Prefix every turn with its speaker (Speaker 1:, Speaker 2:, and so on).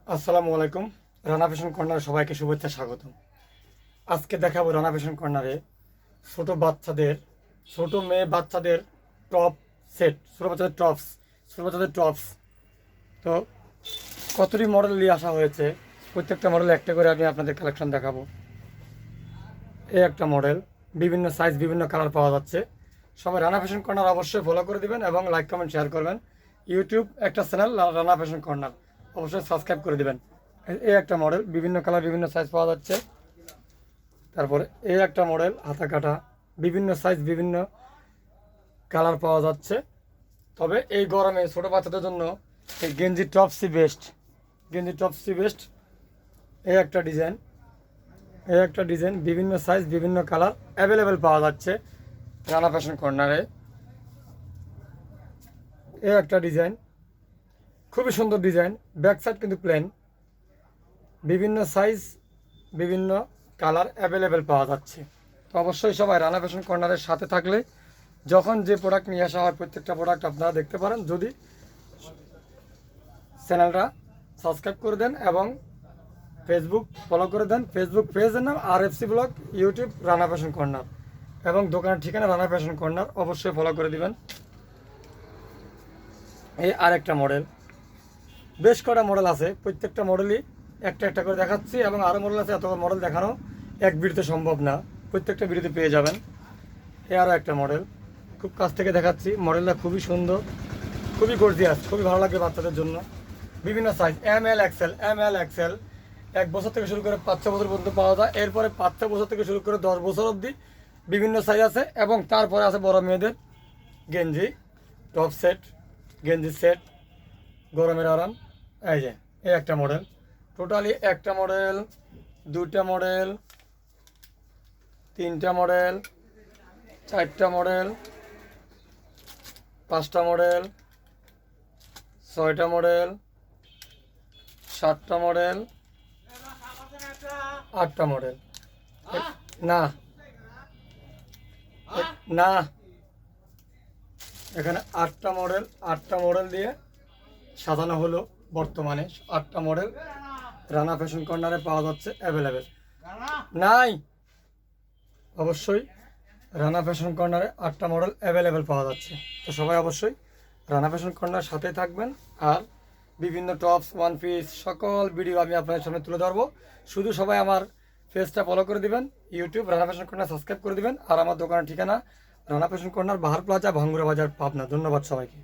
Speaker 1: আসসালামু আলাইকুম। রানা ফ্যাশন কর্নারে সবাইকে শুভেচ্ছা স্বাগতম। আজকে দেখাবো রানা ফ্যাশন কর্নারে ছোট বাচ্চাদের, ছোট মেয়ে বাচ্চাদের টপ সেট, ছোট বাচ্চাদের টপস, ছোট বাচ্চাদের টপস। তো কতটি মডেল নিয়ে আসা হয়েছে, প্রত্যেকটা মডেল একটা করে আমি আপনাদের কালেকশন দেখাবো। এই একটা মডেল, বিভিন্ন সাইজ বিভিন্ন কালার পাওয়া যাচ্ছে। সবাই রানা ফ্যাশন কর্নার অবশ্যই ফলো করে দিবেন এবং লাইক কমেন্ট শেয়ার করবেন। ইউটিউব একটা চ্যানেল রানা ফ্যাশন কর্নার, অবশ্যই সাবস্ক্রাইব করে দিবেন। এই একটা মডেল, বিভিন্ন কালার বিভিন্ন সাইজ পাওয়া যাচ্ছে। তারপরে এই একটা মডেল, হাতা কাটা, বিভিন্ন সাইজ বিভিন্ন কালার পাওয়া যাচ্ছে। তবে এই গরমে ছোটো বাচ্চাদের জন্য এই গেঞ্জি টপসই বেস্ট, গেঞ্জি টপসই বেস্ট। এই একটা ডিজাইন, এই একটা ডিজাইন, বিভিন্ন সাইজ বিভিন্ন কালার অ্যাভেলেবেল পাওয়া যাচ্ছে রানা ফ্যাশন কর্নারে। এই একটা ডিজাইন, খুবই সুন্দর ডিজাইন, ব্যাক সাইড কিন্তু প্লেন, বিভিন্ন সাইজ বিভিন্ন কালার অ্যাভেলেবেল পাওয়া যাচ্ছে। তো অবশ্যই সবাই রানা ফ্যাশন কর্নারের সাথে থাকলে যখন যে প্রোডাক্ট নিয়ে আসা হয় প্রত্যেকটা প্রোডাক্ট আপনারা দেখতে পারেন, যদি চ্যানেলটা সাবস্ক্রাইব করে দেন এবং ফেসবুক ফলো করে দেন। ফেসবুক পেজের নাম RFC blog, YouTube Rana fashion corner এবং দোকানের ঠিকানা রানা ফ্যাশন কর্নার, অবশ্যই ফলো করে দিবেন। এই আরেকটা মডেল, বেশ কটা মডেল আছে, প্রত্যেকটা মডেলই একটা একটা করে দেখাচ্ছি এবং আরও মডেল আছে। এত মডেল দেখানো এক ভিডিওতে সম্ভব না, প্রত্যেকটা ভিডিওতে পেয়ে যাবেন। এ আরও একটা মডেল, খুব কাছ থেকে দেখাচ্ছি। মডেলটা খুবই সুন্দর, খুবই গর্জিয়াস, খুবই ভালো লাগবে বাচ্চাদের জন্য। বিভিন্ন size ML XL, ML XL, 1 বছর থেকে শুরু করে 5-6 বছর পর্যন্ত পাওয়া যায়। এরপরে 5-6 বছর থেকে শুরু করে 10 বছর অবধি বিভিন্ন সাইজ আছে। এবং তারপরে আছে বড় মেয়েদের গেঞ্জি টপ সেট, গেঞ্জি সেট, গরমের আরাম। এই যে এই একটা মডেল, টোটালি একটা মডেল, দুইটা মডেল, তিনটা মডেল, চারটা মডেল, পাঁচটা মডেল, ছয়টা মডেল, সাতটা মডেল, আটটা মডেল। না না, এখানে আটটা মডেল দিয়ে সাজানো হলো। বর্তমানে 8টা মডেল রানা ফ্যাশন কর্নারে পাওয়া যাচ্ছে অ্যাভেলেবেল। নাই, অবশ্যই রানা ফ্যাশন কর্নারে 8টা মডেল অ্যাভেলেবেল পাওয়া যাচ্ছে। তো সবাই অবশ্যই রানা ফ্যাশন কর্নার সাথে থাকবেন। আর বিভিন্ন টপস, ওয়ান পিস সকল ভিডিও আমি আপনাদের সামনে তুলে ধরবো। শুধু সবাই আমার পেজটা ফলো করে দিবেন, YouTube Rana fashion corner subscribe করে দিবেন। আর আমার দোকানের ঠিকানা রানা ফ্যাশন কর্নার, বাহার প্লাজা, ভাঙ্গুরা বাজার, পাবনা। ধন্যবাদ সবাইকে।